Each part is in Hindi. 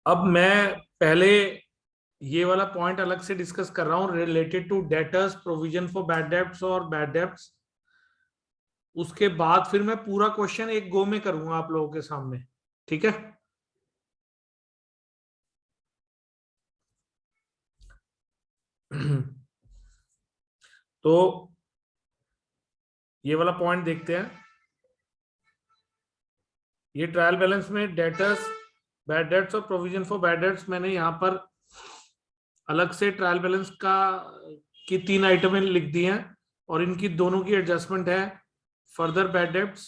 अब मैं पहले ये वाला पॉइंट अलग से डिस्कस कर रहा हूं related to debtors provision for bad debts और बैड डेब्ट्स। उसके बाद फिर मैं पूरा क्वेश्चन एक गो में करूंगा आप लोगों के सामने। ठीक है। तो ये वाला पॉइंट देखते हैं। ये ट्रायल बैलेंस में डेटर्स बैड डेट्स और प्रोविजन फॉर बैड डेट्स मैंने यहां पर अलग से ट्रायल बैलेंस का की 3 आइटमें लिख दी हैं और इनकी दोनों की एडजस्टमेंट है फर्दर बैड डेट्स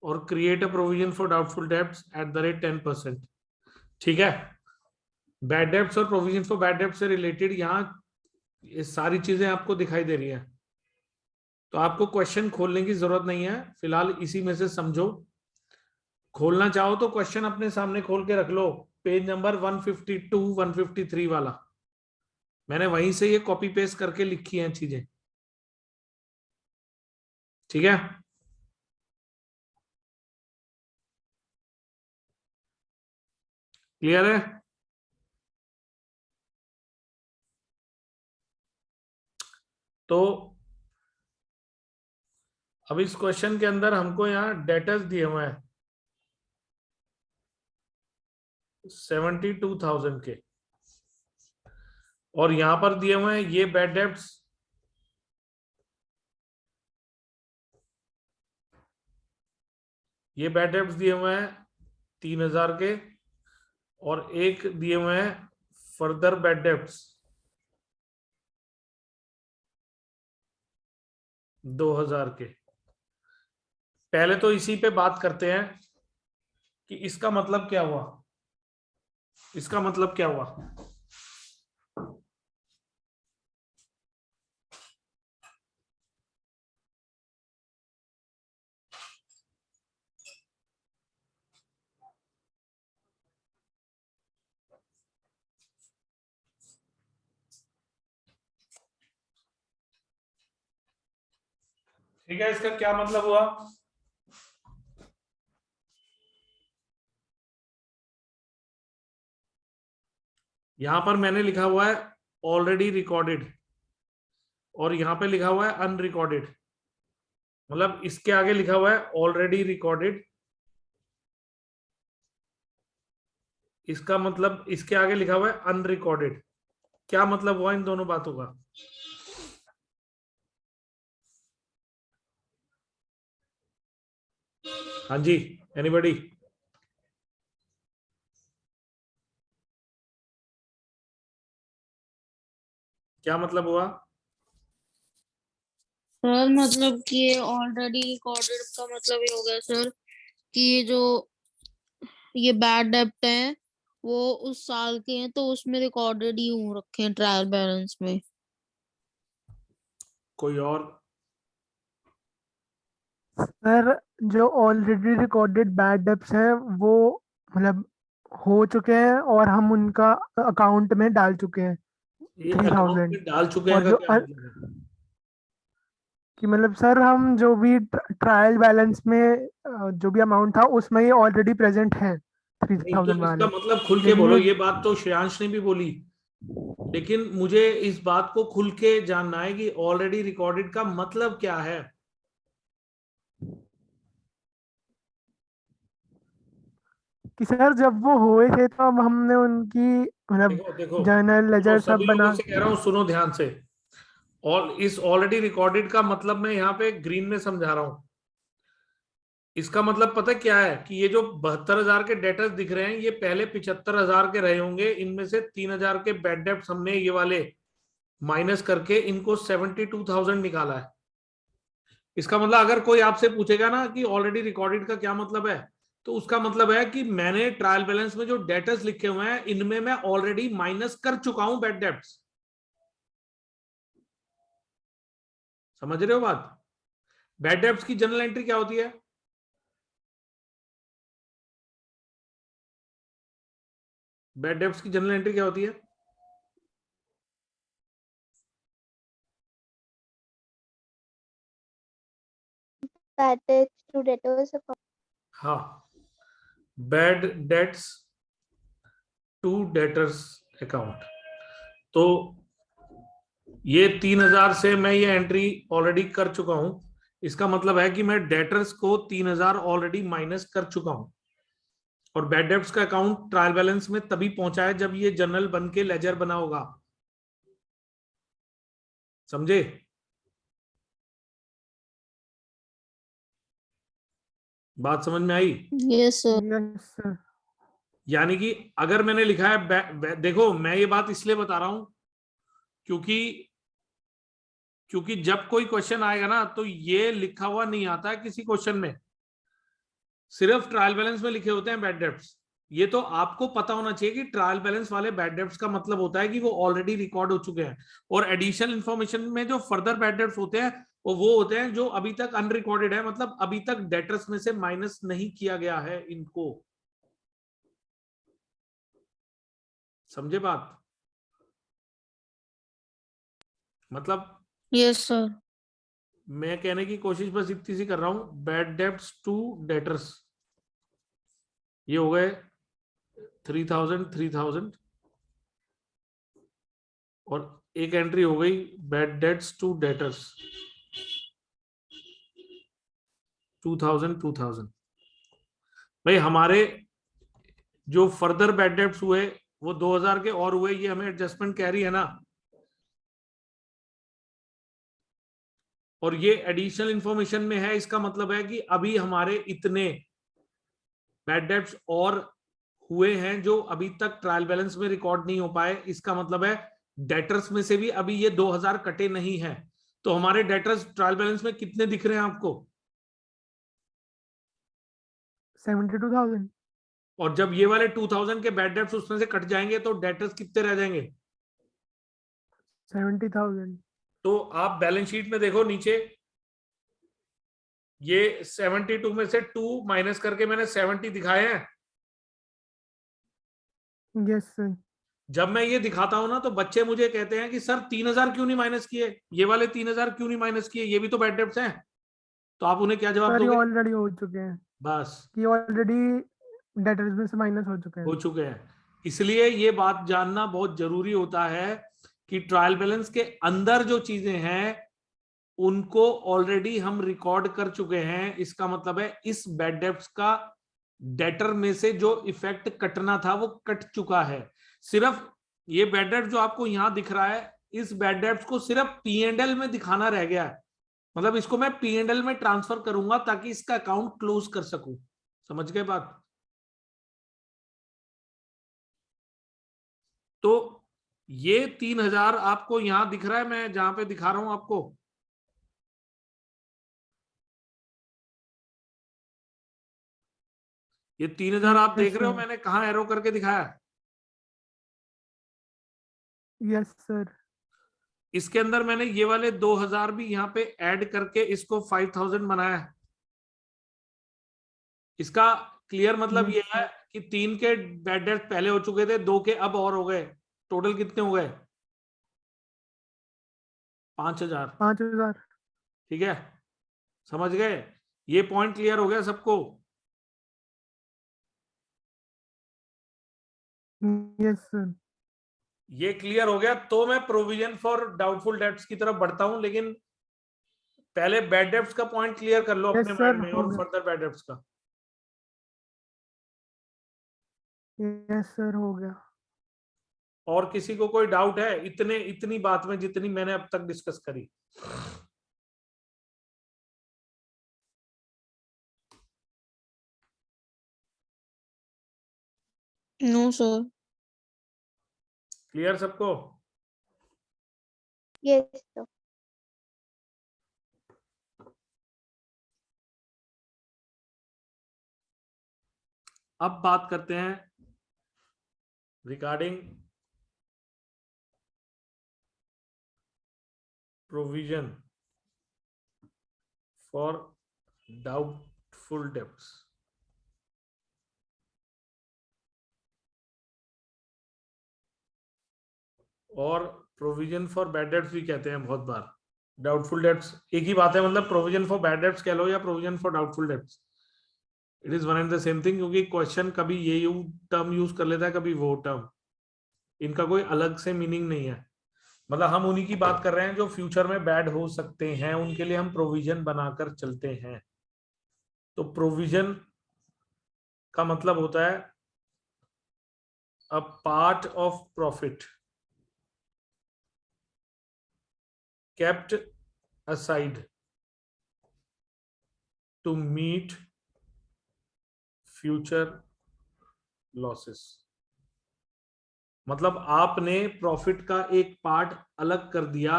और create a provision for doubtful debts at the rate 10%। ठीक है। बैड डेट्स और प्रोविजन फॉर बैड डेट्स से रिलेटेड यहाँ ये सारी चीजें आपको दिखाई दे रही हैं। तो आपको क्वेश्चन खोलने की जरूरत नहीं है, फिलहाल इसी में से समझो। खोलना चाहो तो क्वेश्चन अपने सामने खोल के रख लो, पेज नंबर 152 153 वाला। मैंने वहीं से ये कॉपी पेस्ट करके लिखी हैं चीजें। ठीक है। क्लियर है। तो अब इस क्वेश्चन के अंदर हमको यहाँ डेटर्स दिए हुए हैं 72,000 के, और यहां पर दिए हुए हैं ये बैड डेब्ट्स ये बैड डेब्ट्स दिए हुए हैं 3,000 के, और एक दिए हुए हैं फर्दर बैड डेब्ट्स 2,000 के। पहले तो इसी पे बात करते हैं कि इसका मतलब क्या हुआ। इसका मतलब क्या हुआ। ठीक है, इसका क्या मतलब हुआ। यहां पर मैंने लिखा हुआ है ऑलरेडी रिकॉर्डेड और यहां पे लिखा हुआ है अनरिकॉर्डेड। मतलब इसके आगे लिखा हुआ है ऑलरेडी रिकॉर्डेड, इसका मतलब इसके आगे लिखा हुआ है अनरिकॉर्डेड। क्या मतलब हुआ इन दोनों बातों का। हाँ जी, एनीबॉडी। क्या मतलब हुआ। सर मतलब कि ये ऑलरेडी रिकॉर्डेड का मतलब ये हो गया सर कि ये जो ये बैड डेब्ट है वो उस साल के हैं तो उसमें रिकॉर्डेड ही हो रखे हैं ट्रायल बैलेंस में। कोई और। सर, जो ऑलरेडी रिकॉर्डेड बैड डेब्ट्स हैं वो मतलब हो चुके हैं और हम उनका अकाउंट में डाल चुके हैं ये थ्री अकाउंट थाउजेंड में डाल चुके हैं और का जो क्या मतलब है। कि मतलब सर हम जो भी ट्रायल बैलेंस में जो भी अमाउंट था उसमें ये ऑलरेडी प्रेजेंट है थ्री नहीं तो थाउजेंड इसका वाले। मतलब खुल के लेकिन बोलो, ये ये बात तो श्रेयांश ने भी बोली, लेकिन मुझे इस बात को खुल के जानना है कि ऑलरेडी रिकॉर्डेड का मतलब क्या है। कि सर जब वो हुए थे तो अब हमने उनकी मतलब देखो देखो जर्नल सुनो, लेजर सभी सब लोगों बना। से कह रहा हूं, सुनो ध्यान से। और इस ऑलरेडी रिकॉर्डेड का मतलब मैं यहाँ पे ग्रीन में समझा रहा हूं। इसका मतलब पता क्या है कि ये जो 72,000 के डेटर्स दिख रहे हैं ये पहले 75,000 के रहे होंगे, इनमें से 3,000 के बैड डेब्ट्स हमने ये वाले माइनस करके इनको 72,000 निकाला है। इसका मतलब अगर कोई आपसे पूछेगा ना कि ऑलरेडी रिकॉर्डेड का क्या मतलब है, तो उसका मतलब है कि मैंने ट्रायल बैलेंस में जो डेटर्स लिखे हुए हैं इनमें मैं ऑलरेडी माइनस कर चुका हूं बैड डेब्ट्स। समझ रहे हो बात। बैड डेब्ट्स की जनरल एंट्री क्या होती है। बैड डेब्ट्स की जनरल एंट्री क्या होती है। Bad debts to debtors account. हाँ, bad debts to debtors account. तो ये 3000 से मैं ये एंट्री ऑलरेडी कर चुका हूं, इसका मतलब है कि मैं डेटर्स को 3000 ऑलरेडी माइनस कर चुका हूं। और बैड डेब्ट्स का अकाउंट ट्रायल बैलेंस में तभी पहुंचा है जब ये जनरल बन के लेजर बना होगा। समझे? बात समझ में आई? Yes sir. Yes sir. यानी कि अगर मैंने लिखा है देखो मैं ये बात इसलिए बता रहा हूं क्योंकि जब कोई क्वेश्चन आएगा ना तो ये लिखा हुआ नहीं आता है किसी क्वेश्चन में, सिर्फ ट्रायल बैलेंस में लिखे होते हैं बैड डेब्ट्स। ये तो आपको पता होना चाहिए कि ट्रायल बैलेंस वाले बैड डेब्ट्स का मतलब होता है कि वो ऑलरेडी रिकॉर्ड हो चुके हैं, और एडिशनल इंफॉर्मेशन में जो फर्दर बैड डेब्ट्स होते हैं वो होते हैं जो अभी तक अनरिकॉर्डेड है, मतलब अभी तक डेटर्स में से माइनस नहीं किया गया है इनको। समझे बात? मतलब यस सर। मैं कहने की कोशिश बस इतनी सी कर रहा हूं, बैड डेब्ट्स टू डेटर्स ये हो गए 3000 और एक एंट्री हो गई बैड डेट्स टू डेटर्स 2000। भाई हमारे जो फर्दर बैड डेट्स हुए वो 2000 के और हुए, ये हमें एडजस्टमेंट कैरी है ना, और ये एडिशनल इंफॉर्मेशन में है। इसका मतलब है कि अभी हमारे इतने बैड डेट्स और हुए हैं जो अभी तक ट्रायल बैलेंस में रिकॉर्ड नहीं हो पाए। इसका मतलब है डेटर्स में से भी अभी ये 2000 कटे नहीं है। तो हमारे डेटर्स ट्रायल बैलेंस में कितने दिख रहे हैं आपको? 72,000। और जब ये वाले 2000 के बैड डेट्स उसमें से कट जाएंगे तो डेटर्स कितने रह जाएंगे? 70,000। तो आप बैलेंस शीट में देखो नीचे, ये 72 में से 2 माइनस करके मैंने 70 दिखाए हैं। Yes sir. जब मैं ये दिखाता हूं ना तो बच्चे मुझे कहते हैं कि सर 3000 क्यों नहीं माइनस किए, ये वाले 3000 क्यों नहीं माइनस किए, ये भी तो बैड डेट्स हैं। तो आप उन्हें क्या जवाब सर ये दोगे? ऑलरेडी हो चुके हैं, बस ये ऑलरेडी डेटर्स में से माइनस हो चुके हो हैं। चुके हैं। इसलिए ये बात जानना बहुत जरूरी होता है कि ट्रायल बैलेंस के अंदर जो चीजें हैं उनको ऑलरेडी हम रिकॉर्ड कर चुके हैं। इसका मतलब है इस बैड डेट्स का डेटर में से जो इफेक्ट कटना था वो कट चुका है। सिर्फ ये बैड डेट जो आपको यहां दिख रहा है, इस बैड डेट्स को सिर्फ P&L में दिखाना रह गया है। मतलब इसको मैं P&L में ट्रांसफर करूंगा ताकि इसका अकाउंट क्लोज कर सकूं। समझ गए बात? तो ये 3000 आपको यहां दिख रहा है, मैं जहां पे दिखा रहा हूं आपको, ये 3000 आप देख रहे हो, मैंने कहां एरो करके दिखाया? Yes sir. इसके अंदर मैंने ये वाले 2000 भी यहाँ पे ऐड करके इसको 5000 बनाया है। इसका क्लियर मतलब ये है कि 3 के बैड डेट पहले हो चुके थे, 2 के अब और हो गए, टोटल कितने हो गए? 5000। 5,000। ठीक है, समझ गए? ये पॉइंट क्लियर हो गया सबको? Yes sir. ये क्लियर हो गया तो मैं प्रोविजन फॉर डाउटफुल डेट्स की तरफ बढ़ता हूं, लेकिन पहले बैड डेट्स का पॉइंट क्लियर कर लो अपने माइंड में और फर्दर बैड डेट्स का। यस सर हो गया। और किसी को कोई डाउट है इतनी बात में जितनी मैंने अब तक डिस्कस करी? No sir. क्लियर सबको? Yes, sir. अब बात करते हैं regarding provision for doubtful debts. और प्रोविजन फॉर बैड डेब्ट्स भी कहते हैं बहुत बार। डाउटफुल डेब्ट्स एक ही बात है, मतलब प्रोविजन फॉर बैड डेब्ट्स कह लो या provision for doubtful debts, it is one and the same thing. क्योंकि क्वेश्चन कभी ये टर्म यूज कर लेता है, कभी वो टर्म। इनका कोई अलग से मीनिंग नहीं है। मतलब हम उन्हीं की बात कर रहे हैं जो फ्यूचर में बैड हो सकते हैं, उनके लिए हम प्रोविजन बनाकर चलते हैं। तो प्रोविजन का मतलब होता है अ part of profit kept aside to meet future losses। मतलब आपने प्रॉफिट का एक पार्ट अलग कर दिया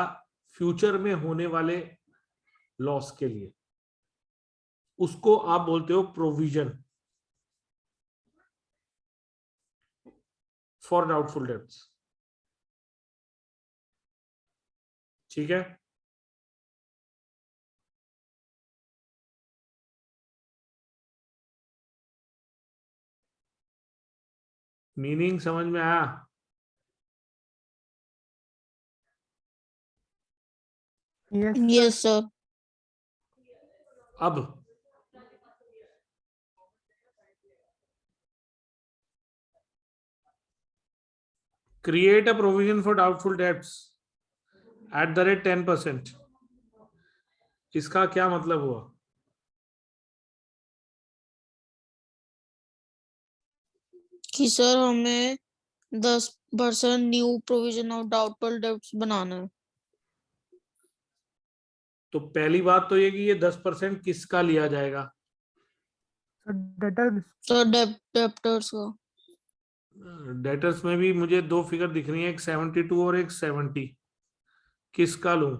फ्यूचर में होने वाले लॉस के लिए, उसको आप बोलते हो प्रोविजन फॉर डाउटफुल डेब्ट्स। ठीक है, मीनिंग समझ में आया? Yes yes sir. अब create a provision for doubtful debts at the rate 10%। इसका क्या मतलब हुआ? कि सर हमें 10% new provision of doubtful debts बनाना है। तो पहली बात तो ये कि ये 10% किसका लिया जाएगा? डेटर्स। सर डेब्टर्स का। डेटर्स में भी मुझे दो फिगर दिख रही हैं, एक 72 और एक 70। किसका लूं?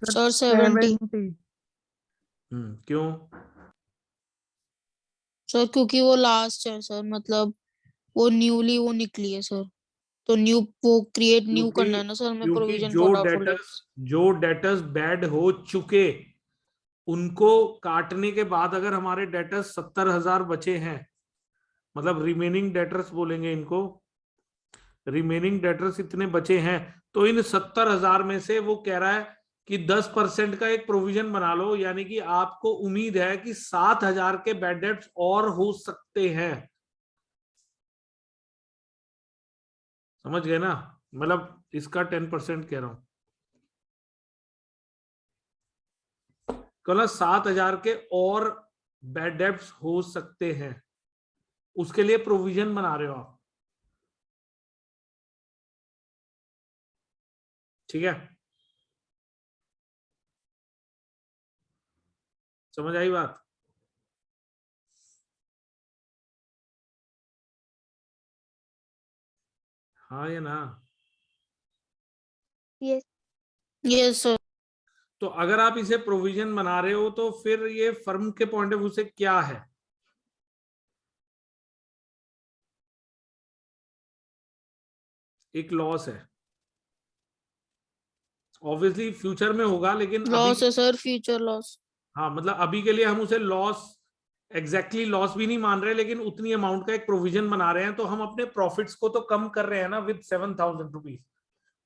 सर 70। 70। क्यों? सर क्योंकि वो लास्ट है सर, मतलब वो न्यूली वो निकली है सर, तो न्यू वो क्रिएट न्यू क्योंकि करना है ना सर हमें क्योंकि प्रोविजन फॉर डाउटफुल डेब्ट्स। जो डेटर्स बैड हो चुके उनको काटने के बाद अगर हमारे डेटर्स 70,000 बचे हैं, मतलब रिमेनिंग डेटर्स बोलेंगे इनको, रिमेनिंग डेटर्स इतने बचे हैं, तो इन 70,000 में से वो कह रहा है कि 10% का एक प्रोविजन बना लो, यानी कि आपको उम्मीद है कि 7,000 के बैड डेट्स और हो सकते हैं। समझ गए ना? मतलब इसका 10% कह रहा हूं, कल 7,000 के और बैड डेट्स हो सकते हैं, उसके लिए प्रोविजन बना रहे हो आप। ठीक है, समझ आई बात? हाँ या ना? Yes. Yes sir. तो अगर आप इसे प्रोविजन बना रहे हो तो फिर ये फर्म के पॉइंट ऑफ व्यू से क्या है? एक लॉस है, ऑब्वियसली फ्यूचर में होगा, लेकिन अभी, लॉस है सर, फ्यूचर लॉस। हाँ मतलब अभी के लिए हम उसे लॉस, एग्जैक्टली लॉस भी नहीं मान रहे, लेकिन उतनी अमाउंट का एक प्रोविजन बना रहे हैं, तो हम अपने प्रॉफिट्स को तो कम कर रहे हैं ना विद 7,000 रुपीज,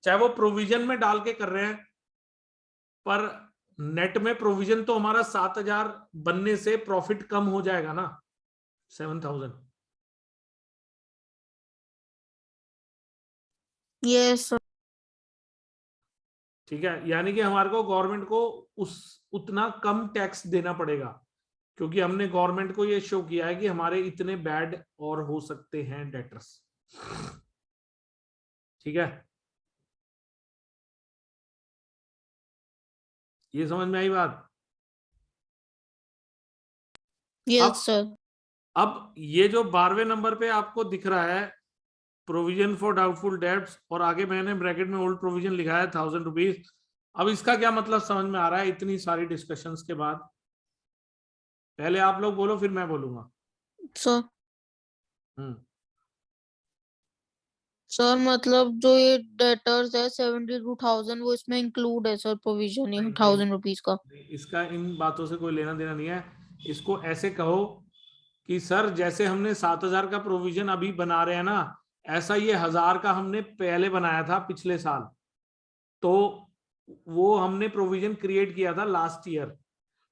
चाहे वो प्रोविजन में डाल के कर रहे हैं, पर नेट में प्रोविजन तो हमारा 7,000 बनने से प्रॉफिट कम हो जाएगा ना 7,000। Yes sir. ठीक है, यानी कि हमारे को गवर्नमेंट को उतना कम टैक्स देना पड़ेगा, क्योंकि हमने गवर्नमेंट को ये शो किया है कि हमारे इतने बैड और हो सकते हैं डेटर्स। ठीक है, ये समझ में आई बात? Yes sir. अब ये जो 12वें नंबर पे आपको दिख रहा है प्रोविजन फॉर डाउटफुल डेब्ट्स, और आगे मैंने ब्रैकेट में ओल्ड प्रोविजन लिखा है 1,000 रुपीज। अब इसका क्या मतलब समझ में आ रहा है इतनी सारी डिस्कशंस के बाद? पहले आप लोग बोलो, फिर मैं बोलूंगा। सर हम्म सर मतलब जो ये डेटर्स है 72,000 वो इसमें इंक्लूड है सर, प्रोविजन ये नहीं, 1,000 रुपीज का। इसका इन बातों से कोई लेना देना नहीं है। इसको ऐसे कहो कि सर जैसे हमने 7,000 का प्रोविजन अभी बना रहे हैं ना, ऐसा ये 1,000 का हमने पहले बनाया था पिछले साल, तो वो हमने प्रोविजन क्रिएट किया था लास्ट ईयर,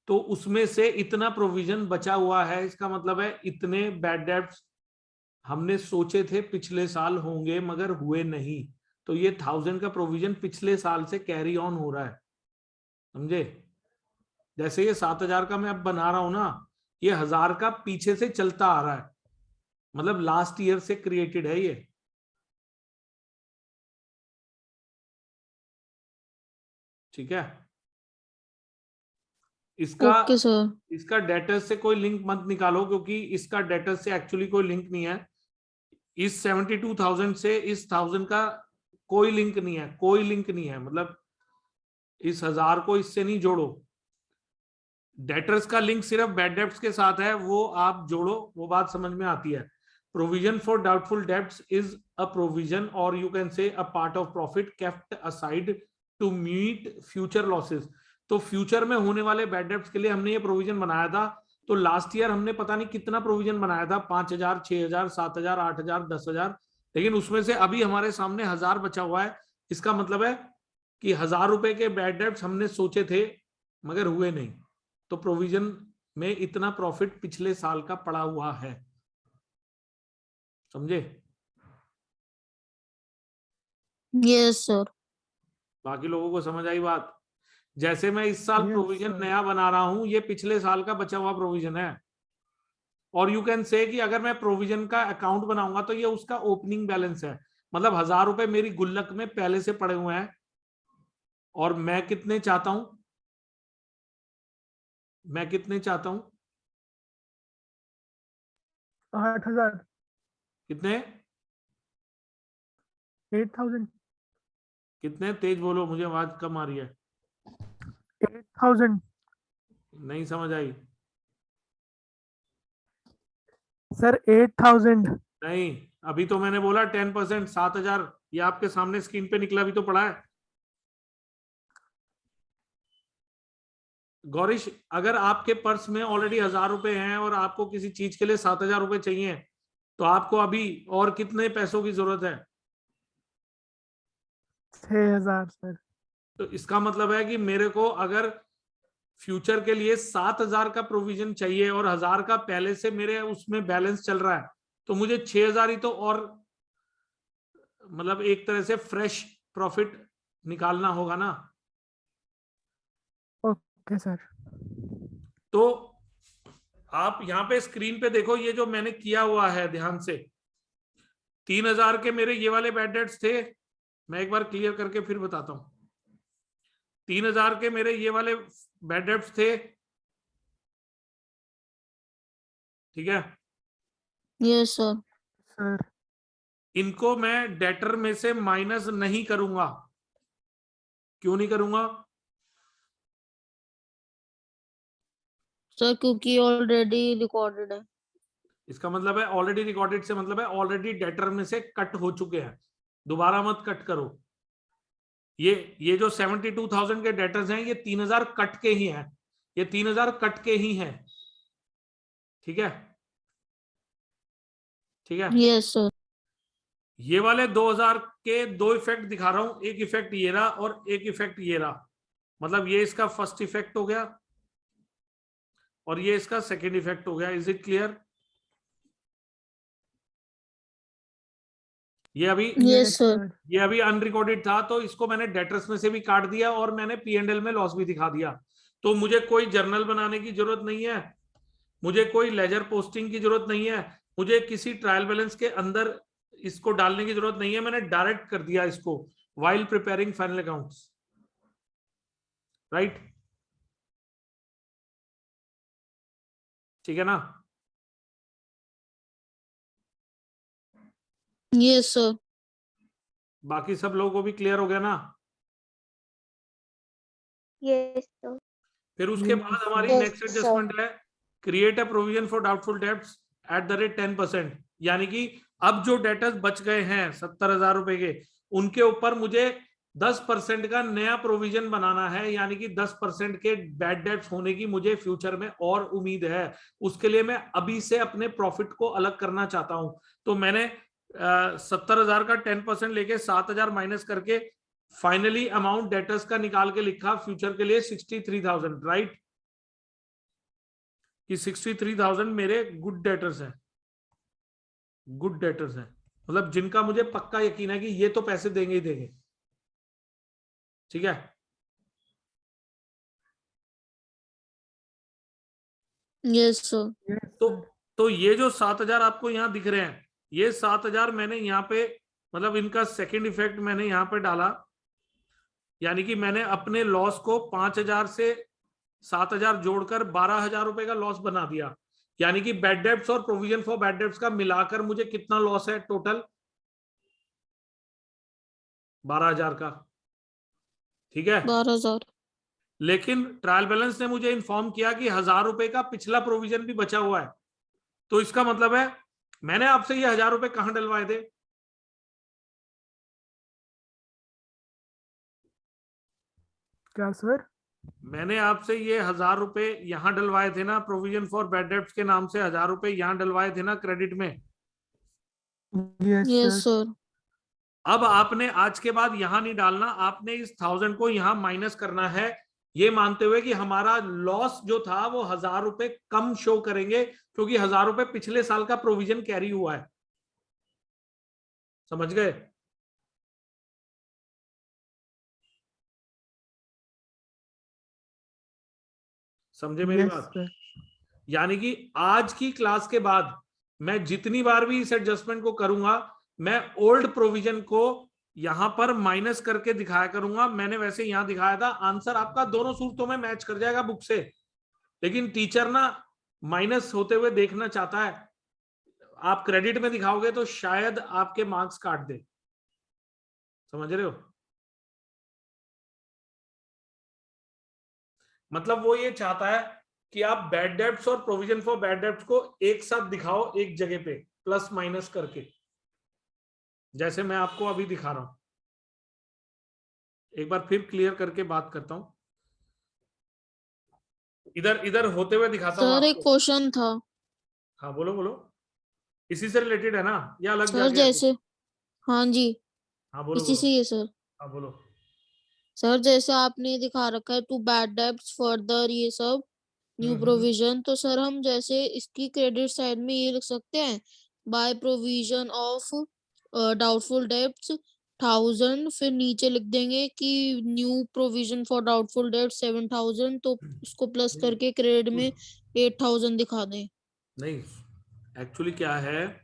तो उसमें से इतना प्रोविजन बचा हुआ है, इसका मतलब है इतने बैड डेब्ट्स हमने सोचे थे पिछले साल होंगे मगर हुए नहीं, तो ये 1000 का प्रोविजन पिछले साल से कैरी ऑन हो रहा है, समझे? जैसे ये 7000 का मैं अब बना रहा हूं ना, ये 1000 का पीछे से चलता आ रहा है, मतलब लास्ट ईयर से क्रिएटेड है ये। ठीक है, इसका ओके सर। इसका डेटर्स से कोई लिंक मत निकालो, क्योंकि इसका डेटर्स से एक्चुअली कोई लिंक नहीं है। इस 72,000 से इस 1000 का कोई लिंक नहीं है, कोई लिंक नहीं है, मतलब इस 1000 को इससे नहीं जोड़ो। डेटर्स का लिंक सिर्फ बैड डेब्ट्स के साथ है, वो आप जोड़ो, वो बात समझ में आती है। Provision for doubtful debts is a provision और you can say a part of profit kept aside to meet future losses. तो फ्यूचर में होने वाले बैड डेब्ट्स के लिए हमने ये प्रोविजन बनाया था। तो लास्ट ईयर हमने पता नहीं कितना प्रोविजन बनाया था, 5000, 6000, 7000, 8000, 10,000, लेकिन उसमें से अभी हमारे सामने 1000 बचा हुआ है। इसका मतलब है कि 1000 रुपए के बैड डेब्ट्स हमने सोचे थे मगर हुए नहीं, तो प्रोविजन में इतना प्रॉफिट पिछले साल का पड़ा हुआ है, समझे? Yes sir. बाकी लोगों को समझ आई बात? जैसे मैं इस साल Yes, प्रोविजन sir. नया बना रहा हूं, ये पिछले साल का बचा हुआ प्रोविजन है। और यू कैन से कि अगर मैं प्रोविजन का अकाउंट बनाऊंगा तो ये उसका ओपनिंग बैलेंस है, मतलब 1000 रुपए मेरी गुल्लक में पहले से पड़े हुए हैं। और मैं कितने चाहता हूं, मैं कितने चाहता हूं, 8,000, कितने 8,000, कितने तेज बोलो, मुझे आवाज कम आ रही है, 8,000. नहीं समझ आई। सर 8,000. नहीं, अभी तो मैंने बोला 10%, 7000, ये आपके सामने स्क्रीन पे निकला भी तो पड़ा है। गौरीश, अगर आपके पर्स में ऑलरेडी 1000 रुपए हैं और आपको किसी चीज के लिए 7000 रुपए चाहिए, तो आपको अभी और कितने पैसों की जरूरत है? 6,000 सर. तो इसका मतलब है कि मेरे को अगर फ्यूचर के लिए 7000 का प्रोविजन चाहिए और 1000 का पहले से मेरे उसमें बैलेंस चल रहा है, तो मुझे 6000 ही तो और मतलब एक तरह से फ्रेश प्रॉफिट निकालना होगा ना। Okay sir. तो आप यहाँ पे स्क्रीन पे देखो, ये जो मैंने किया हुआ है ध्यान से, 3000 के मेरे ये वाले बैड डेट्स थे, मैं एक बार क्लियर करके फिर बताता हूं। 3000 के मेरे ये वाले बैड डेट्स थे, ठीक है? Yes sir. सर इनको मैं डेटर में से माइनस नहीं करूंगा। क्यों नहीं करूंगा? सर क्योंकि ऑलरेडी रिकॉर्डेड है। इसका मतलब है ऑलरेडी रिकॉर्डेड से मतलब है ऑलरेडी डेटर में से कट हो चुके हैं, दोबारा मत कट करो। ये जो 72,000 के डेटर्स हैं, ये 3000 कट के ही हैं, ये 3000 कट के ही हैं, ठीक है? ठीक है, यस सर। ये वाले 2000 के दो इफेक्ट दिखा रहा हूं, एक इफेक्ट ये रहा और एक इफेक्ट ये रहा, मतलब ये इसका फर्स्ट इफेक्ट हो गया और ये इसका सेकंड इफेक्ट हो गया। Is it clear? ये अभी यस सर। ये अभी अनरिकॉर्डेड था, तो इसको मैंने डेटर्स में से भी काट दिया और मैंने P&L में लॉस भी दिखा दिया। तो मुझे कोई जर्नल बनाने की जरूरत नहीं है, मुझे कोई लेजर पोस्टिंग की जरूरत नहीं है, मुझे किसी ट्रायल बैलेंस के अंदर इसको डालने की जरूरत नहीं है। मैंने डायरेक्ट कर दिया इसको while preparing final accounts, right? ठीक है ना? Yes sir. बाकी सब लोगों को भी क्लियर हो गया ना? Yes, sir. फिर उसके Yes, बाद हमारी sir. नेक्स्ट एडजस्टमेंट है create a provision for doubtful debts at the rate 10%। यानी कि अब जो डेटर्स बच गए हैं 70,000 रुपए के, उनके ऊपर मुझे 10% का नया प्रोविजन बनाना है, यानी कि 10% के बैड डेट्स होने की मुझे फ्यूचर में और उम्मीद है। उसके लिए मैं अभी से अपने प्रॉफिट को अलग करना चाहता हूं। तो मैंने 70,000 का 10% लेके 7,000 माइनस करके फाइनली अमाउंट डेटर्स का निकाल के लिखा फ्यूचर के लिए 63,000, राइट? कि 63,000 मेरे गुड डेटर्स हैं, गुड डेटर्स हैं, मतलब जिनका मुझे पक्का यकीन है कि ये तो पैसे देंगे ही देंगे। ठीक है, यस सर। यस तो सर। तो ये जो 7,000 आपको यहाँ दिख रहे हैं, ये 7,000 मैंने यहाँ पे, मतलब इनका सेकंड इफेक्ट मैंने यहाँ पे डाला, यानी कि मैंने अपने लॉस को 5,000 से 7,000 जोड़कर 12,000 रुपए का लॉस बना दिया। यानी कि बैड डेब्ट्स और प्रोविजन फॉर बैड डेब्ट्स का मिलाकर मुझे कितना लॉस है टोटल? 12,000 का। ठीक है, 12,000। लेकिन ट्रायल बैलेंस ने मुझे इन्फॉर्म किया कि 1,000 रुपए का पिछला प्रोविजन भी बचा हुआ है। तो इसका मतलब है मैंने आपसे ये 1,000 रुपए कहां डलवाए थे? क्या सर? मैंने आपसे ये 1,000 रुपए यहां डलवाए थे ना, प्रोविजन फॉर बैड डेब्ट्स के नाम से 1,000 रुपए यहां डलवाए थे ना क्रेडिट में। Yes yes sir. सर। अब आपने आज के बाद यहां नहीं डालना, आपने इस 1,000 को यहां माइनस करना है, ये मानते हुए कि हमारा लॉस जो था वो 1,000 रुपए कम शो करेंगे, क्योंकि 1,000 रुपए पिछले साल का प्रोविजन कैरी हुआ है। समझ गए? समझे मेरी यस बात? सर। यानी कि आज की क्लास के बाद मैं जितनी बार भी इस एडजस्टमेंट को करूंगा, मैं ओल्ड प्रोविजन को यहां पर माइनस करके दिखाया करूंगा। मैंने वैसे यहां दिखाया था, आंसर आपका दोनों सूरतों में मैच कर जाएगा बुक से, लेकिन टीचर ना माइनस होते हुए देखना चाहता है। आप क्रेडिट में दिखाओगे तो शायद आपके मार्क्स काट दे। समझ रहे हो? मतलब वो ये चाहता है कि आप बैड डेब्ट्स और प्रोविजन फॉर बैड डेब्ट्स को एक साथ दिखाओ, एक जगह पे प्लस माइनस करके, जैसे मैं आपको अभी दिखा रहा हूं। एक बार फिर क्लियर करके बात करता हूं, इधर इधर होते हुए दिखाता हूं सर एक आपको। क्वेश्चन था। हाँ बोलो बोलो, इसी से रिलेटेड है ना या अलग सर जाके है कुछ? जैसे, हाँ जी, हाँ बोलो इसी बोलो। से ही है सर। हाँ बोलो। सर जैसे आपने दिखा रखा है टू बैड डेब्ट्स फर्दर ये सब न्यू हम्म। प्रोविजन, तो सर हम जैसे इसकी क्रेडिट साइड में ये लिख सकते हैं, by provision of doubtful debts 1,000, फिर नीचे लिख देंगे कि न्यू प्रोविजन फॉर डाउटफुल डेब्ट 7,000, तो उसको प्लस नहीं करके क्रेडिट में 8,000 दिखा दें। नहीं, एक्चुअली क्या है,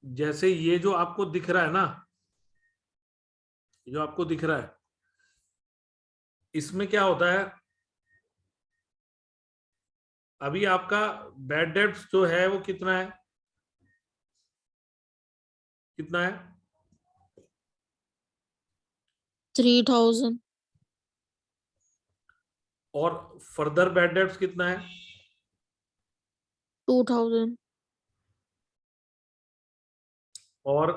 जैसे ये जो आपको दिख रहा है ना, जो आपको दिख रहा है, इसमें क्या होता है, अभी आपका बैड डेब्ट्स जो है वो कितना है, कितना है? 3,000। और फर्दर बैड डेब्ट्स कितना है? 2,000। और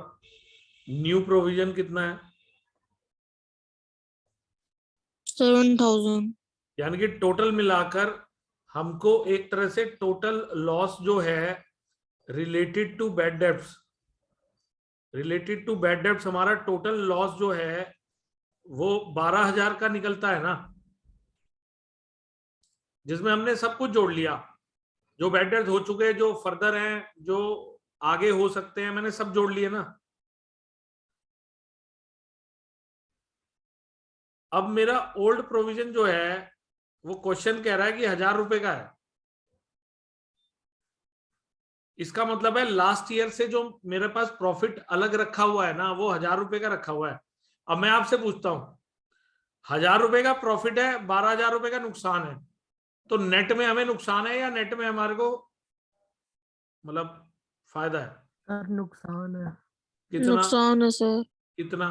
न्यू प्रोविजन कितना है? 7,000। यानी कि टोटल मिलाकर हमको एक तरह से टोटल लॉस जो है रिलेटेड टू बैड डेब्ट्स, हमारा टोटल लॉस जो है वो 12,000 का निकलता है ना, जिसमें हमने सब कुछ जोड़ लिया, जो बैड डेब्ट्स हो चुके हैं, जो फर्दर हैं, जो आगे हो सकते हैं, मैंने सब जोड़ लिए ना। अब मेरा ओल्ड प्रोविजन जो है वो क्वेश्चन कह रहा है कि 1,000 रुपए का है। इसका मतलब है लास्ट ईयर से जो मेरे पास प्रॉफिट अलग रखा हुआ है ना, वो 1,000 रुपए का रखा हुआ है। अब मैं आपसे पूछता हूं, 1,000 रुपए का प्रॉफिट है, 12,000 रुपए का नुकसान है, तो नेट में हमें नुकसान है या नेट में हमारे को मतलब फायदा है? सर नुकसान है। कितना? नुकसान है सर। कितना?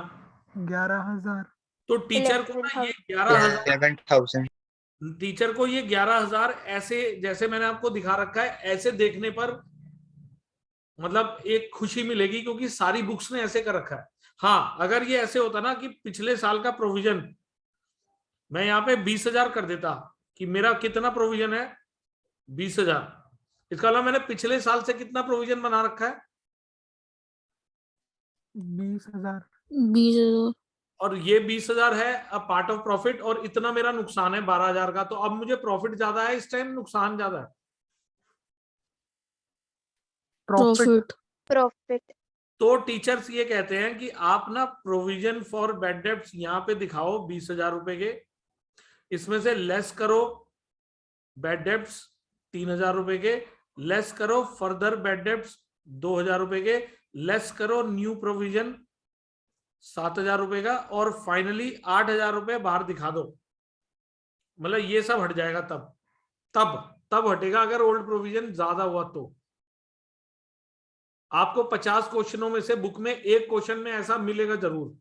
11,000। तो टीचर को ना ये 11,000, 11,000। टीचर को ये 11,000 ऐसे, जैसे मैंने आपको दिखा रखा है, ऐसे देखने पर मतलब एक खुशी मिलेगी, क्योंकि सारी बुक्स ने ऐसे कर रखा है। हाँ, अगर ये ऐसे होता ना कि पिछले साल का प्रोविजन मैं यहाँ पे 20,000 कर देता, कि मेरा कितना प्रोविजन है 20,000, इसका मतलब मैंने पिछले साल से कितना प्रोविजन बना रखा है 20,000। 20,000। और ये 20,000 है अ पार्ट ऑफ प्रॉफिट, और इतना मेरा नुकसान है 12,000 का। तो अब मुझे प्रॉफिट ज्यादा है इस टाइम, नुकसान ज्यादा है? प्रॉफिट। प्रॉफिट। Profit. तो टीचर्स ये कहते हैं कि आप ना प्रोविजन फॉर बैड डेब्ट्स यहाँ पे दिखाओ 20,000 रुपए के, इसमें से लेस करो बैड डेब्ट्स 3,000 रुपए के, लेस करो फर्दर बैड डेब्ट्स 2,000 रुपए के, लेस करो न्यू प्रोविजन 7,000 रुपए का, और फाइनली 8,000 रुपए बाहर दिखा दो। मतलब ये सब हट जाएगा तब हटेगा अगर ओल्ड प्रोविजन ज्यादा हुआ तो। आपको 50 क्वेश्चनों में से बुक में एक क्वेश्चन में ऐसा मिलेगा जरूर।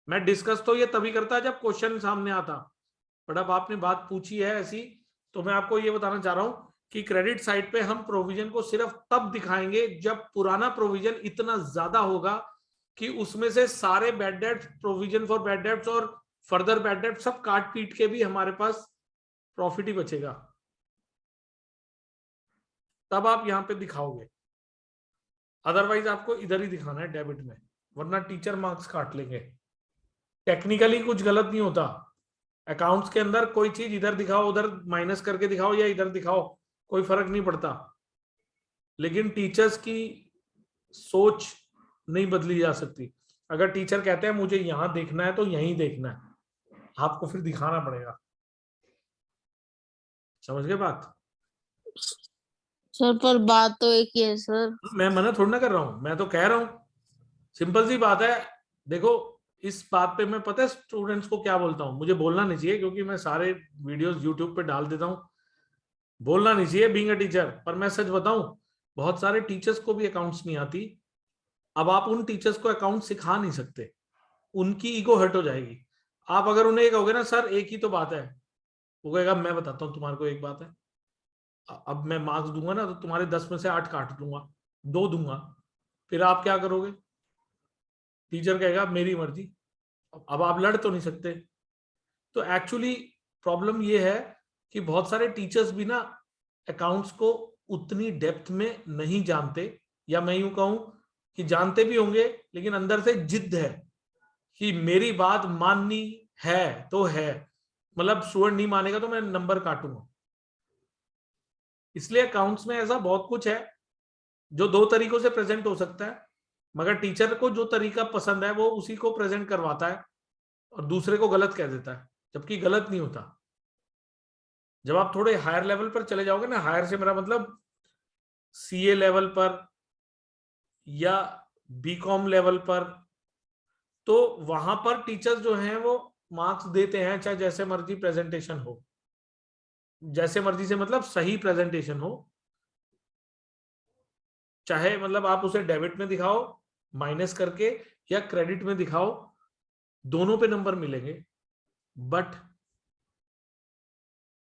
मैं डिस्कस तो ये तभी करता जब क्वेश्चन सामने आता, बट अब आपने बात पूछी है ऐसी, तो मैं आपको ये बताना चाह रहा हूं कि क्रेडिट साइड पे हम प्रोविजन को सिर्फ तब दिखाएंगे जब पुराना प्रोविजन इतना ज्यादा होगा कि उसमें से सारे bad debts, provision for bad debts और फर्दर बैड डेब्ट सब काट पीट के भी हमारे पास प्रॉफिट ही बचेगा, तब आप यहां पे दिखाओगे। अदरवाइज आपको इधर ही दिखाना है डेबिट में, वरना टीचर मार्क्स काट लेंगे। टेक्निकली कुछ गलत नहीं होता, अकाउंट्स के अंदर कोई चीज इधर दिखाओ उधर माइनस करके दिखाओ या इधर दिखाओ, कोई फर्क नहीं पड़ता, लेकिन टीचर्स की सोच नहीं बदली जा सकती। अगर टीचर कहते हैं मुझे यहां देखना है तो यहीं देखना है, आपको फिर दिखाना पड़ेगा। समझ गए बात? सर पर बात तो एक ही है सर। मैं मना थोड़ा ना कर रहा हूं, मैं तो कह रहा हूं सिंपल सी बात है। देखो इस बात पे मैं पता है स्टूडेंट्स को क्या बोलता हूं, मुझे बोलना नहीं चाहिए क्योंकि मैं सारे वीडियोस यूट्यूब पे डाल देता हूं, बोलना नहीं चाहिए बीइंग अ टीचर, पर मैं सच बताऊं बहुत सारे टीचर्स को भी अकाउंट्स नहीं आती। अब आप उन टीचर्स को अकाउंट सिखा नहीं सकते, उनकी ईगो हर्ट हो जाएगी। आप अगर उन्हें कहोगे ना सर एक ही तो बात है, वो कहेगा मैं बताता हूँ तुम्हारे को एक बात है, अब मैं मार्क्स दूंगा ना तो तुम्हारे 10 में से 8 काट दूंगा, 2 दूंगा, फिर आप क्या करोगे? टीचर कहेगा मेरी मर्जी। अब आप लड़ तो नहीं सकते। तो एक्चुअली प्रॉब्लम ये है कि बहुत सारे टीचर्स भी ना अकाउंट्स को उतनी डेप्थ में नहीं जानते, या मैं यूं कहूं कि जानते भी होंगे लेकिन अंदर से जिद है कि मेरी बात माननी है तो है, मतलब स्टूडेंट नहीं मानेगा तो मैं नंबर काटूंगा। इसलिए अकाउंट्स में ऐसा बहुत कुछ है जो 2 तरीकों से प्रेजेंट हो सकता है, मगर टीचर को जो तरीका पसंद है वो उसी को प्रेजेंट करवाता है और दूसरे को गलत कह देता है, जबकि गलत नहीं होता। जब आप थोड़े हायर लेवल पर चले जाओगे ना, हायर से मेरा मतलब सीए लेवल पर या बीकॉम लेवल पर, तो वहां पर टीचर्स जो हैं वो मार्क्स देते हैं चाहे जैसे मर्जी प्रेजेंटेशन हो, जैसे मर्जी से मतलब सही प्रेजेंटेशन हो, चाहे मतलब आप उसे डेबिट में दिखाओ माइनस करके या क्रेडिट में दिखाओ, दोनों पे नंबर मिलेंगे, बट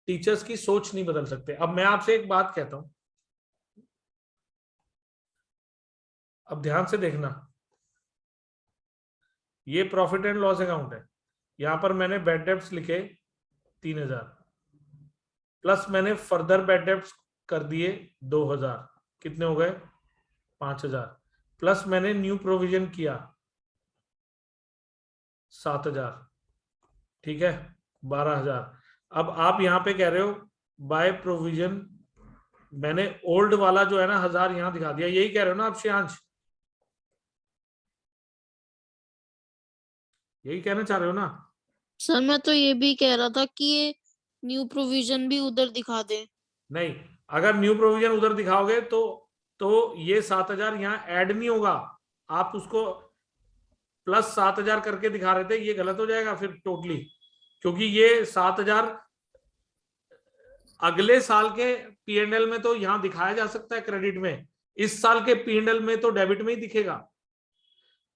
टीचर्स की सोच नहीं बदल सकते। अब मैं आपसे एक बात कहता हूं, अब ध्यान से देखना, ये प्रॉफिट एंड लॉस अकाउंट है, यहां पर मैंने बैड डेब्ट्स लिखे 3,000, प्लस मैंने फर्दर बैड डेब्ट्स कर दिए 2,000, कितने हो गए? 5,000, प्लस मैंने न्यू प्रोविजन किया 7,000, ठीक है 12,000। अब आप यहां पे कह रहे हो बाय प्रोविजन, मैंने ओल्ड वाला जो है ना 1,000 यहां दिखा दिया, यही कह रहे हो ना आप श्रेयांश? यही कहना चाह रहे हो ना? सर मैं तो ये भी कह रहा था कि ये न्यू प्रोविजन भी उधर दिखा दे। नहीं, अगर न्यू प्रोविजन उधर दिखाओगे तो ये 7,000 यहाँ ऐड नहीं होगा, आप उसको प्लस 7,000 करके दिखा रहे थे, ये गलत हो जाएगा फिर टोटली, क्योंकि ये 7,000 अगले साल के पीएनएल में तो यहां दिखाया जा सकता है क्रेडिट में, इस साल के पीएनएल में तो डेबिट में ही दिखेगा,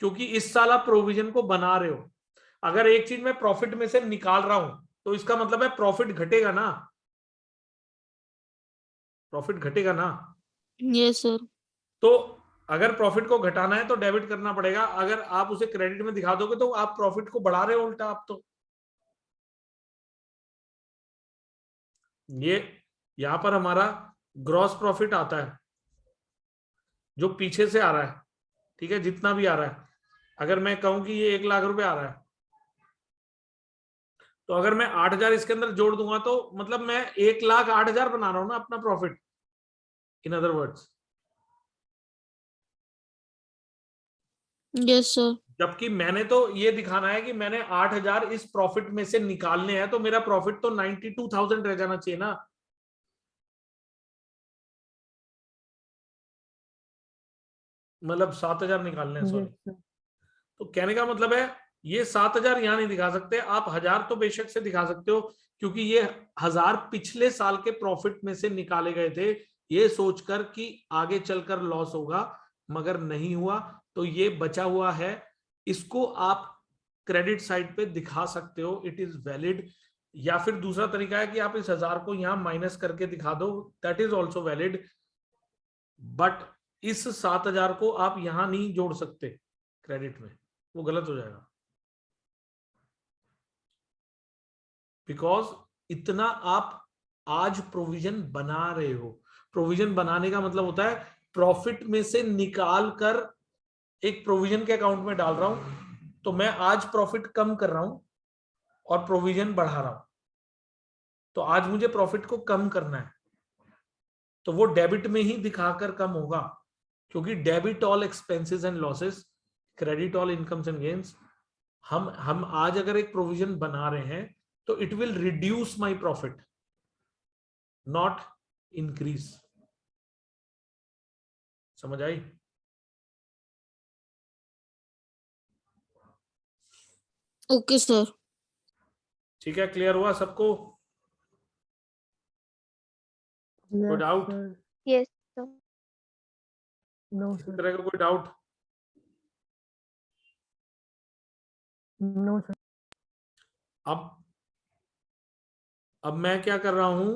क्योंकि इस साल आप प्रोविजन को बना रहे हो। अगर एक चीज मैं प्रॉफिट में से निकाल रहा हूं तो इसका मतलब है प्रॉफिट घटेगा ना, प्रॉफिट घटेगा ना। Yes sir. तो अगर प्रॉफिट को घटाना है तो डेबिट करना पड़ेगा, अगर आप उसे क्रेडिट में दिखा दोगे तो आप प्रॉफिट को बढ़ा रहे हो उल्टा आप। तो ये यहां पर हमारा ग्रॉस प्रॉफिट आता है जो पीछे से आ रहा है, ठीक है, जितना भी आ रहा है। अगर मैं कहूं कि ये 1,00,000 रुपए आ रहा है, तो अगर मैं 8,000 इसके अंदर जोड़ दूंगा तो मतलब मैं 1,08,000 बना रहा हूं ना अपना profit, in other words. Yes sir. जबकि मैंने तो ये दिखाना है कि मैंने 8,000 इस प्रॉफिट में से निकालने हैं, तो मेरा प्रॉफिट तो 92,000 रह जाना चाहिए ना। मतलब 7,000 निकालने हैं, सॉरी। Yes sir. तो कहने का मतलब है ये 7,000 यहां नहीं दिखा सकते आप, 1,000 तो बेशक से दिखा सकते हो, क्योंकि ये 1,000 पिछले साल के प्रॉफिट में से निकाले गए थे, ये सोचकर कि आगे चलकर लॉस होगा, मगर नहीं हुआ। तो ये बचा हुआ है, इसको आप क्रेडिट साइड पे दिखा सकते हो, इट इज वैलिड। या फिर दूसरा तरीका है कि आप इस 1,000 को यहां माइनस करके दिखा दो, that is also valid. But इस 7,000 को आप यहां नहीं जोड़ सकते क्रेडिट में, वो गलत हो जाएगा। बिकॉज इतना आप आज प्रोविजन बना रहे हो। प्रोविजन बनाने का मतलब होता है प्रॉफिट में से निकाल कर एक प्रोविजन के अकाउंट में डाल रहा हूं, तो मैं आज प्रॉफिट कम कर रहा हूं और प्रोविजन बढ़ा रहा हूं, तो आज मुझे प्रॉफिट को कम करना है, तो वो डेबिट में ही दिखाकर कम होगा, क्योंकि debit all expenses and losses, credit all incomes and gains. हम आज अगर एक प्रोविजन बना रहे हैं तो it will reduce my profit, not increase. समझ आई? Okay sir. ठीक है, क्लियर हुआ सबको? कोई yes doubt? Sir. Yes, sir. No इस सर। तरह का कोई डाउट? No sir. अब मैं क्या कर रहा हूं,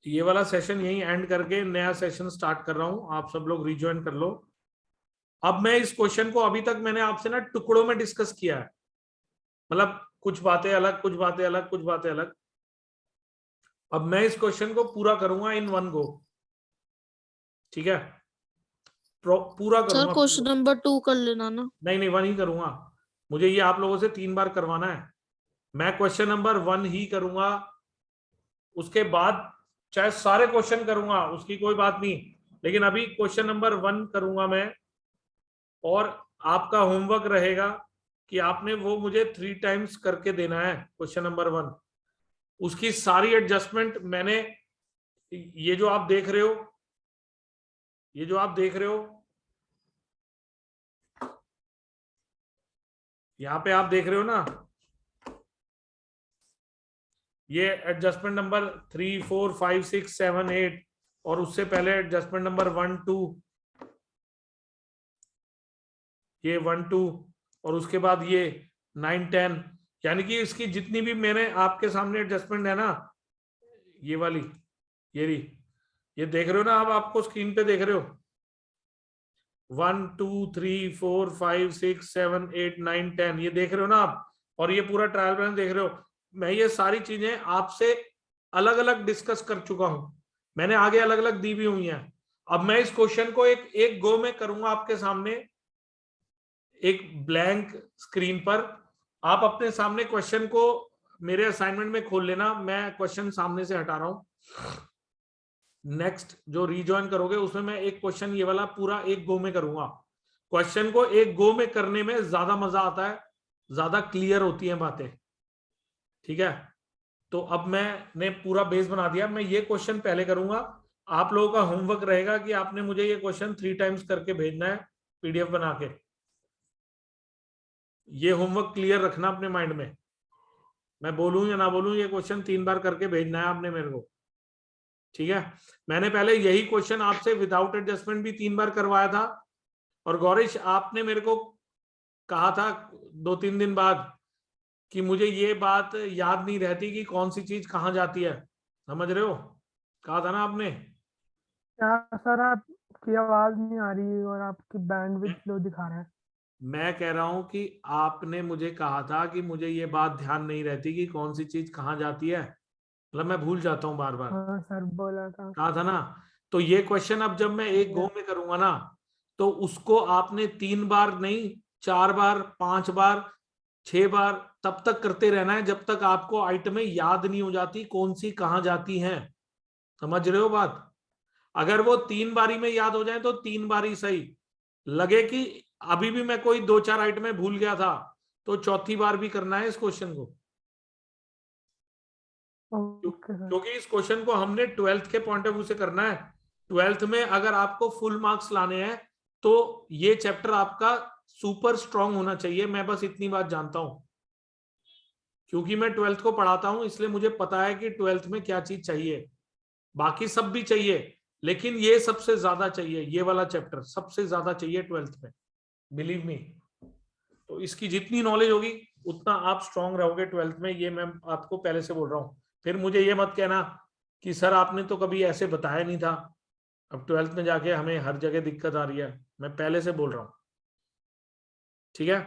ये वाला सेशन यहीं एंड करके नया सेशन स्टार्ट कर रहा हूं, आप सब लोग रिज्वाइन कर लो। अब मैं इस क्वेश्चन को, अभी तक मैंने आपसे ना टुकड़ों में डिस्कस किया है, मतलब कुछ बातें अलग, कुछ बातें अलग, कुछ बातें अलग। अब मैं इस क्वेश्चन को पूरा करूंगा इन वन गो, ठीक है? पूरा सर करूंगा। क्वेश्चन नंबर 2 कर लेना ना। नहीं नहीं, 1 ही करूंगा, मुझे ये आप लोगों से 3 बार करवाना है। मैं क्वेश्चन नंबर 1 ही करूंगा, उसके बाद चाहे सारे क्वेश्चन करूंगा, उसकी कोई बात नहीं, लेकिन अभी क्वेश्चन नंबर 1 करूंगा मैं। और आपका होमवर्क रहेगा कि आपने वो मुझे 3 टाइम्स करके देना है क्वेश्चन नंबर 1। उसकी सारी एडजस्टमेंट मैंने, ये जो आप देख रहे हो, ये जो आप देख रहे हो, यहां पे आप देख रहे हो ना, ये एडजस्टमेंट नंबर 3, 4, 5, 6, 7, 8, और उससे पहले एडजस्टमेंट नंबर 1, 2, ये 1, 2, और उसके बाद ये 9, 10, यानी कि इसकी जितनी भी मैंने आपके सामने एडजस्टमेंट है ना, ये वाली, ये रही, ये देख रहे हो ना आप, आपको स्क्रीन पे देख रहे हो, 1, 2, 3, 4, 5, 6, 7, 8, 9, 10, ये देख रहे हो ना आप, और ये पूरा ट्रायल बैलेंस देख रहे हो। मैं ये सारी चीजें आपसे अलग अलग डिस्कस कर चुका हूं, मैंने आगे अलग अलग दी भी हुई हैं। अब मैं इस क्वेश्चन को एक गो में करूंगा आपके सामने, एक ब्लैंक स्क्रीन पर। आप अपने सामने क्वेश्चन को मेरे असाइनमेंट में खोल लेना, मैं क्वेश्चन सामने से हटा रहा हूं। नेक्स्ट जो रीजॉइन करोगे उसमें मैं एक क्वेश्चन ये वाला पूरा एक गो में करूंगा। क्वेश्चन को एक गो में करने में ज्यादा मजा आता है, ज्यादा क्लियर होती हैं बातें, ठीक है? तो अब मैंने पूरा बेस बना दिया, मैं ये क्वेश्चन पहले करूंगा। आप लोगों का होमवर्क रहेगा कि आपने मुझे ये क्वेश्चन 3 टाइम्स करके भेजना है पीडीएफ बना के। ये होमवर्क क्लियर रखना अपने माइंड में, मैं बोलूं या ना बोलूं, ये क्वेश्चन 3 बार करके भेजना है आपने मेरे को, ठीक है? मैंने पहले यही क्वेश्चन आपसे विदाउट एडजस्टमेंट भी 3 बार करवाया था, और गौरीश आपने मेरे को कहा था 2-3 दिन बाद कि मुझे ये बात याद नहीं रहती कि कौन सी चीज कहाँ जाती है, समझ रहे हो? कहा था ना आपने। क्या सर, आपकी आवाज नहीं आ रही और आपकी बैंडविड्थ स्लो दिखा रहा है। मैं कह रहा हूं कि आपने मुझे कहा था कि मुझे ये बात ध्यान नहीं रहती कि कौन सी चीज कहाँ जाती है, मतलब मैं भूल जाता हूँ बार बार, हाँ सर, बोला था। कहा था ना। तो ये क्वेश्चन अब जब मैं एक गो में करूंगा ना, तो उसको आपने 3 बार नहीं, 4 बार, 5 बार, 6 बार तब तक करते रहना है जब तक आपको आइटमें याद नहीं हो जाती कौन सी कहाँ जाती हैं। समझ रहे हो बात? अगर वो 3 बारी में याद हो जाए तो 3 बारी सही लगे कि अभी भी मैं कोई 2-4 आइटमें भूल गया था तो चौथी बार भी करना है इस क्वेश्चन को, ओके सर। क्योंकि इस क्वेश्चन को हमने 12th के पॉइंट ऑफ व्यू से करना है। 12th में अगर आपको फुल मार्क्स लाने हैं तो ये चैप्टर आपका सुपर स्ट्रांग होना चाहिए। मैं बस इतनी बात जानता हूं क्योंकि मैं 12th को पढ़ाता हूं, इसलिए मुझे पता है कि 12th में क्या चीज चाहिए। बाकी सब भी चाहिए लेकिन ये सबसे ज्यादा चाहिए, ये वाला चैप्टर सबसे ज्यादा चाहिए 12th में, बिलीव मी। तो इसकी जितनी नॉलेज होगी उतना आप स्ट्रांग रहोगे 12th में, ये मैं आपको पहले से बोल रहा हूँ। फिर मुझे ये मत कहना कि सर आपने तो कभी ऐसे बताया नहीं था, अब 12th में जाके हमें हर जगह दिक्कत आ रही है। मैं पहले से बोल रहा हूँ, ठीक है।